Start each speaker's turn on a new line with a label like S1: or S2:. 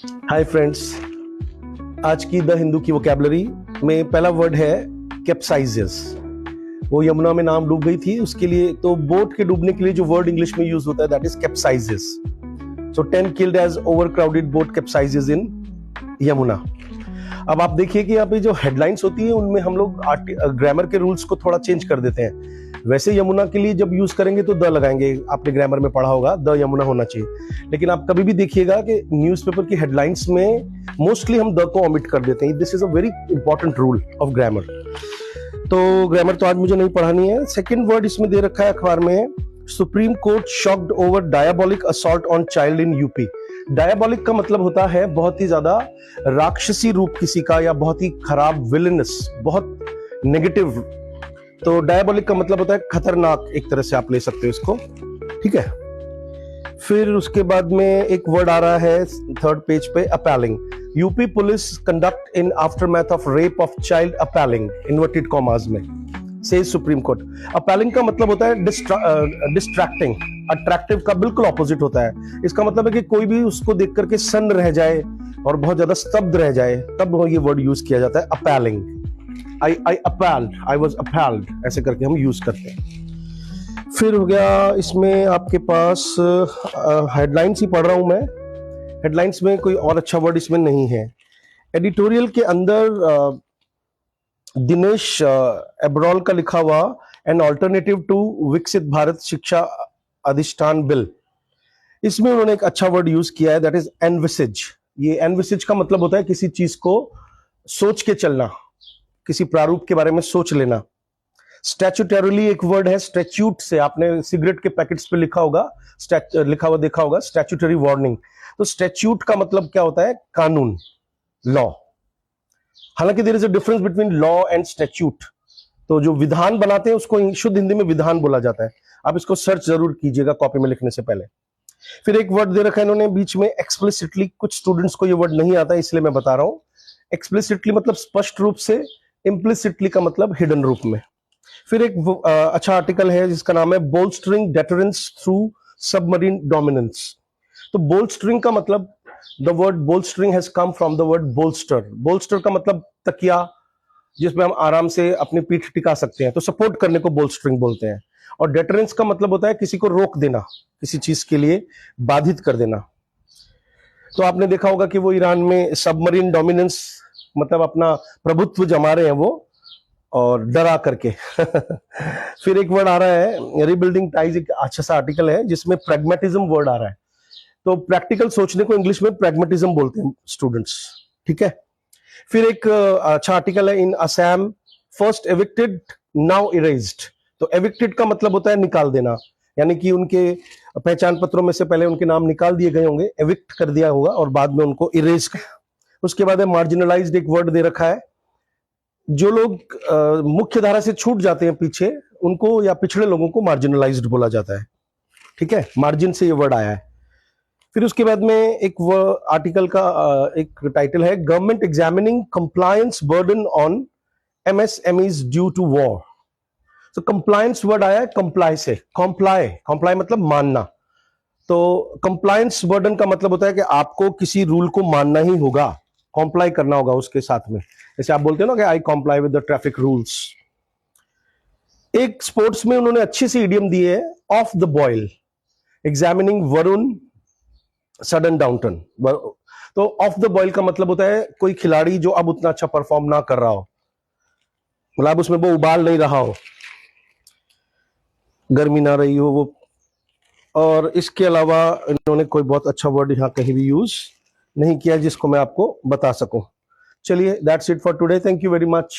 S1: Hi friends, आज की the Hindu की वोकैबुलरी में पहला वर्ड है कैप्साइजेस। वो यमुना में नाम डूब गई थी, उसके लिए तो बोट के डूबने के लिए जो वर्ड इंग्लिश में यूज होता है that is capsizes. So 10 killed as overcrowded boat capsizes in Yamuna. अब आप देखिए कि यहाँ पे जो हेडलाइंस होती है उनमें हम लोग ग्रामर के रूल्स को थोड़ा चेंज कर देते हैं। वैसे यमुना के लिए जब यूज करेंगे तो द लगाएंगे, आपने ग्रामर में पढ़ा होगा द यमुना होना चाहिए। लेकिन आप कभी भी देखिएगा कि न्यूज़पेपर की हेडलाइंस में मोस्टली हम द को ओमिट कर देते हैं। This is a very important rule of grammar. तो ग्रामर तो आज मुझे नहीं पढ़ानी है। सेकेंड वर्ड इसमें दे रखा है अखबार में, supreme court shocked over diabolic assault on child in UP. Diabolic का मतलब होता है बहुत ही ज्यादा राक्षसी रूप किसी का, या बहुत ही खराब, विलनस, बहुत नेगेटिव। तो डायबॉलिक का मतलब होता है खतरनाक, एक तरह से आप ले सकते हो इसको, ठीक है। फिर उसके बाद में एक वर्ड आ रहा है थर्ड पेज पे, appalling. UP police conduct in aftermath of rape of child appalling, inverted commas में, से सुप्रीम कोर्ट। अपैलिंग का मतलब होता है डिस्ट्रैक्टिंग। अट्रैक्टिव का बिल्कुल ऑपोजिट होता है। इसका मतलब है कि कोई भी उसको देख करके सन्न रह जाए और बहुत ज्यादा स्तब्ध रह जाए, तब ये वर्ड यूज किया जाता है, अपैलिंग। I appalled, I was appalled, ऐसे करके हम यूज करते हैं। फिर हो गया इसमें आपके पास हेडलाइंस ही पढ़ रहा हूं मैं। हेडलाइंस में कोई और अच्छा वर्ड इसमें नहीं है। एडिटोरियल के अंदर दिनेश एब्रॉल का लिखा हुआ एन ऑल्टरनेटिव टू विकसित भारत शिक्षा अधिष्ठान बिल, इसमें उन्होंने एक अच्छा वर्ड यूज किया है, दैट इज एनविसेज। ये एनविसेज का मतलब होता है किसी चीज को सोच के चलना, किसी प्रारूप के बारे में सोच लेना। स्टैच्यूटरीली एक वर्ड है स्टैच्यूट से, आपने सिगरेट के पैकेट्स पे लिखा होगा, लिखा हुआ देखा होगा स्टैच्यूटरी वार्निंग। तो स्टैच्यूट का मतलब क्या होता है? कानून, लॉ। हालांकि there is a difference between law and statute. तो जो विधान बनाते हैं उसको शुद्ध हिंदी में विधान बोला जाता है। आप इसको सर्च जरूर कीजिएगा कॉपी में लिखने से पहले। फिर एक वर्ड दे रखा है इन्होंने बीच में, एक्सप्लिसिटली। कुछ स्टूडेंट्स को ये वर्ड नहीं आता इसलिए मैं बता रहा हूं। एक्सप्लिसिटली मतलब स्पष्ट रूप से, इम्प्लिसिटली का मतलब हिडन रूप में। फिर एक अच्छा आर्टिकल है जिसका नाम है bolstering deterrence through submarine dominance. तो बोल्स्टरिंग का मतलब, the word bolstering has come from the word bolster. Bolster का मतलब तकिया, जिसमें हम आराम से अपनी पीठ टिका सकते हैं, तो सपोर्ट करने को बोल्स्टरिंग बोलते हैं। और डेटरेंस का मतलब होता है किसी को रोक देना, किसी चीज के लिए बाधित कर देना। तो आपने देखा होगा कि वो ईरान में सबमरीन डोमिनेंस मतलब अपना प्रभुत्व जमा रहे हैं वो, और डरा करके। फिर एक वर्ड आ रहा है रीबिल्डिंग टाइज, एक अच्छा सा आर्टिकल है जिसमें प्रैग्मेटिज्म वर्ड आ रहा है। तो प्रैक्टिकल सोचने को इंग्लिश में प्रैग्मेटिज्म बोलते हैं स्टूडेंट्स, ठीक है। फिर एक अच्छा आर्टिकल है, in Assam first evicted now erased. तो एविक्टेड का मतलब होता है निकाल देना, यानी कि उनके पहचान पत्रों में से पहले उनके नाम निकाल दिए गए होंगे, एविक्ट कर दिया होगा और बाद में उनको इरेज कर। उसके बाद है मार्जिनलाइज्ड, एक वर्ड दे रखा है, जो लोग मुख्य धारा से छूट जाते हैं पीछे, उनको या पिछड़े लोगों को मार्जिनलाइज्ड बोला जाता है, ठीक है। मार्जिन से ये वर्ड आया है। फिर उसके बाद में एक आर्टिकल का एक टाइटल है, government examining compliance burden on MSMEs due to war. तो कंप्लायंस वर्ड आया है कंप्लाई से, कंप्लाई मतलब मानना। तो कंप्लायंस बर्डन का मतलब होता है कि आपको किसी रूल को मानना ही होगा, कॉम्प्लाई करना होगा उसके साथ में। जैसे आप बोलते हो ना कि I comply with the traffic rules. एक स्पोर्ट्स में उन्होंने अच्छी सी इडियम दी है, off the boil, examining Varun sudden downturn. तो ऑफ द बॉयल का मतलब होता है कोई खिलाड़ी जो अब उतना अच्छा परफॉर्म ना कर रहा हो, मतलब उसमें वो उबाल नहीं रहा हो, गर्मी ना रही हो वो। और इसके अलावा इन्होंने कोई बहुत अच्छा वर्ड यहां कहीं भी यूज नहीं किया जिसको मैं आपको बता सकूं। चलिए, that's it for today, thank you very much.